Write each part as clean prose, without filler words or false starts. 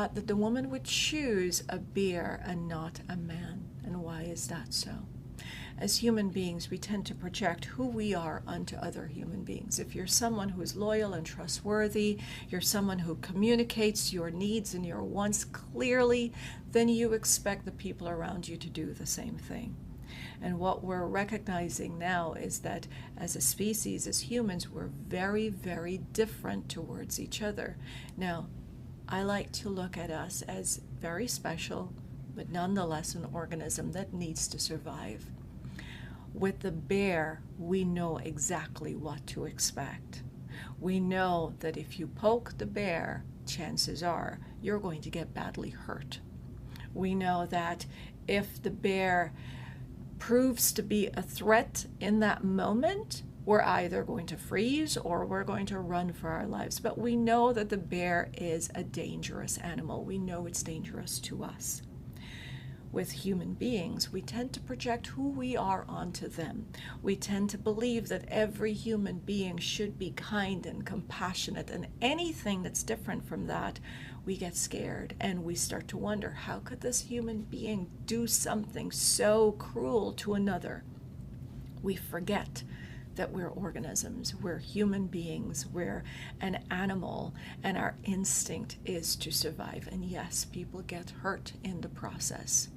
thought that the woman would choose a bear and not a man. And why is that so? As human beings, we tend to project who we are onto other human beings. If you're someone who is loyal and trustworthy, you're someone who communicates your needs and your wants clearly, then you expect the people around you to do the same thing. And what we're recognizing now is that as a species, as humans, we're very, very different towards each other. Now, I like to look at us as very special, but nonetheless an organism that needs to survive. With the bear, we know exactly what to expect. We know that if you poke the bear, chances are you're going to get badly hurt. We know that if the bear proves to be a threat in that moment, we're either going to freeze or we're going to run for our lives. But we know that the bear is a dangerous animal. We know it's dangerous to us. With human beings, we tend to project who we are onto them. We tend to believe that every human being should be kind and compassionate, and anything that's different from that, we get scared and we start to wonder, how could this human being do something so cruel to another? We forget that we're organisms, we're human beings, we're an animal, and our instinct is to survive. And yes, people get hurt in the process.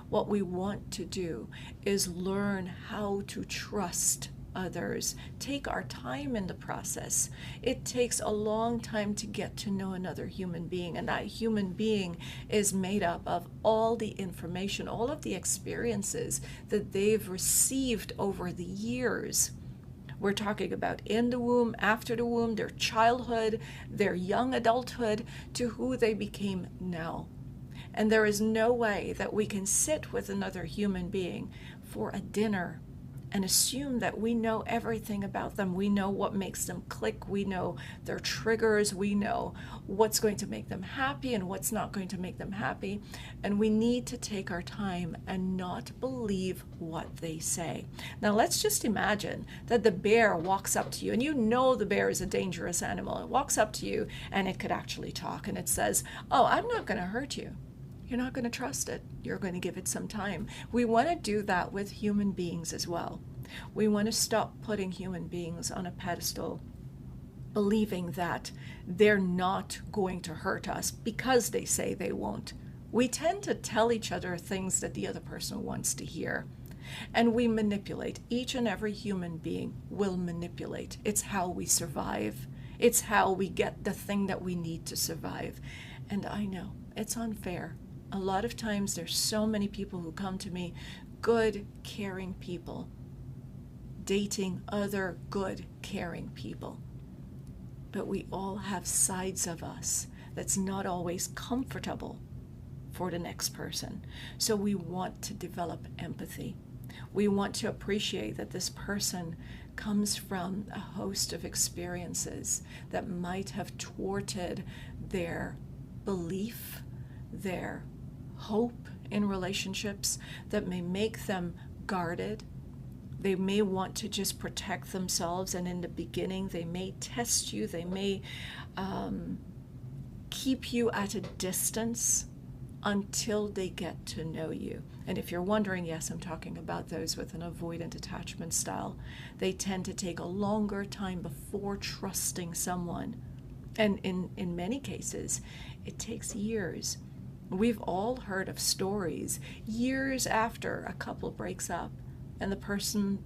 What we want to do is learn how to trust others, take our time in the process. It takes a long time to get to know another human being, and that human being is made up of all the information, all of the experiences that they've received over the years. We're talking about in the womb, after the womb, their childhood, their young adulthood, to who they became now. And there is no way that we can sit with another human being for a dinner and assume that we know everything about them. We know what makes them click. We know their triggers. We know what's going to make them happy and what's not going to make them happy. And we need to take our time and not believe what they say. Now, let's just imagine that the bear walks up to you, and you know the bear is a dangerous animal. It walks up to you and it could actually talk, and it says, "Oh, I'm not going to hurt you." You're not going to trust it. You're going to give it some time. We want to do that with human beings as well. We want to stop putting human beings on a pedestal, believing that they're not going to hurt us because they say they won't. We tend to tell each other things that the other person wants to hear. And we manipulate. Each and every human being will manipulate. It's how we survive. It's how we get the thing that we need to survive. And I know it's unfair. A lot of times there's so many people who come to me, good, caring people, dating other good, caring people. But we all have sides of us that's not always comfortable for the next person. So we want to develop empathy. We want to appreciate that this person comes from a host of experiences that might have thwarted their belief, their hope in relationships, that may make them guarded. They may want to just protect themselves, and in the beginning they may test you, they may keep you at a distance until they get to know you. And if you're wondering, yes, I'm talking about those with an avoidant attachment style. They tend to take a longer time before trusting someone. And in many cases, it takes years. We've all heard of stories years after a couple breaks up, and the person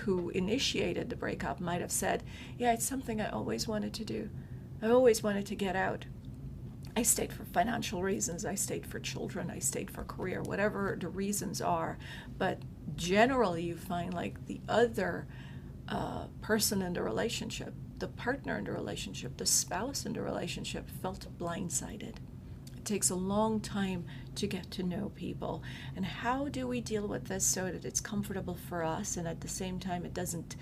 who initiated the breakup might have said, "Yeah, it's something I always wanted to do. I always wanted to get out. I stayed for financial reasons, I stayed for children, I stayed for career," whatever the reasons are. But generally you find like the other person in the relationship, the partner in the relationship, the spouse in the relationship felt blindsided. It takes a long time to get to know people. And how do we deal with this so that it's comfortable for us and at the same time it doesn't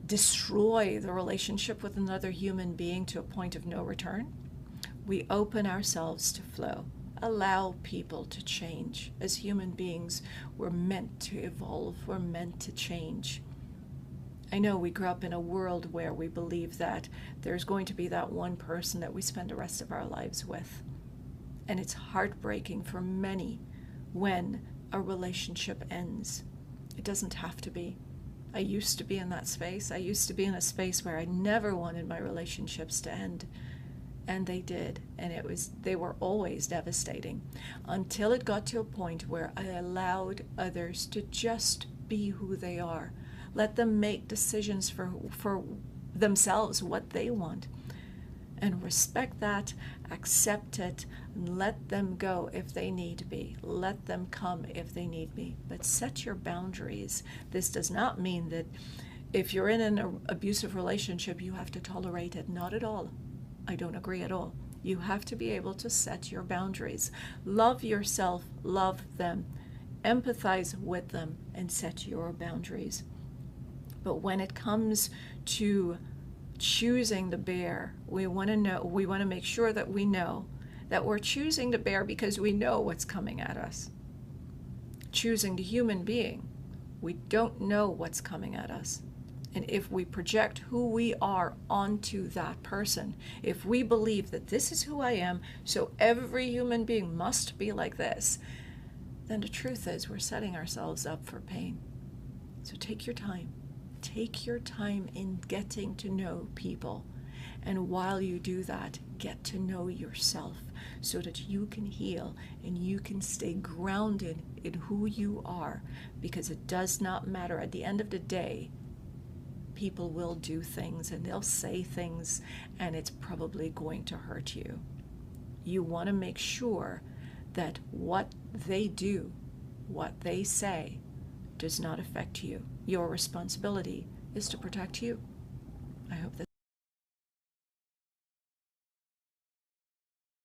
destroy the relationship with another human being to a point of no return? We open ourselves to flow, allow people to change. As human beings, we're meant to evolve, we're meant to change. I know we grew up in a world where we believe that there's going to be that one person that we spend the rest of our lives with. And it's heartbreaking for many when a relationship ends. It doesn't have to be. I used to be in that space. I used to be in a space where I never wanted my relationships to end. And they did. And they were always devastating until it got to a point where I allowed others to just be who they are. Let them make decisions for themselves, what they want. And respect that, accept it, and let them go if they need to be. Let them come if they need be. But set your boundaries. This does not mean that if you're in an abusive relationship, you have to tolerate it. Not at all. I don't agree at all. You have to be able to set your boundaries. Love yourself, love them, empathize with them, and set your boundaries. But when it comes to choosing to bear, we want to make sure that we know that we're choosing to bear because we know what's coming at us. Choosing the human being, we don't know what's coming at us. And if we project who we are onto that person, if we believe that this is who I am, so every human being must be like this, then the truth is we're setting ourselves up for pain. So take your time. Take your time in getting to know people. And while you do that, get to know yourself so that you can heal and you can stay grounded in who you are. Because it does not matter. At the end of the day, people will do things and they'll say things, and it's probably going to hurt you. You want to make sure that what they do, what they say, does not affect you. Your responsibility is to protect you. I hope this